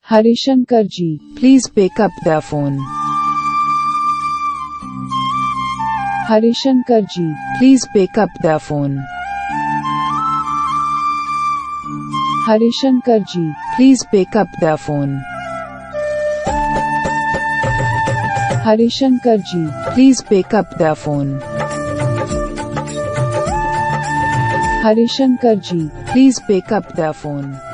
Harishankar ji, please pick up the phone. Harishankar ji, please pick up the phone. Harishankar ji, please pick up the phone. Harishankar ji, please pick up the phone. Harishankar ji, please pick up the phone.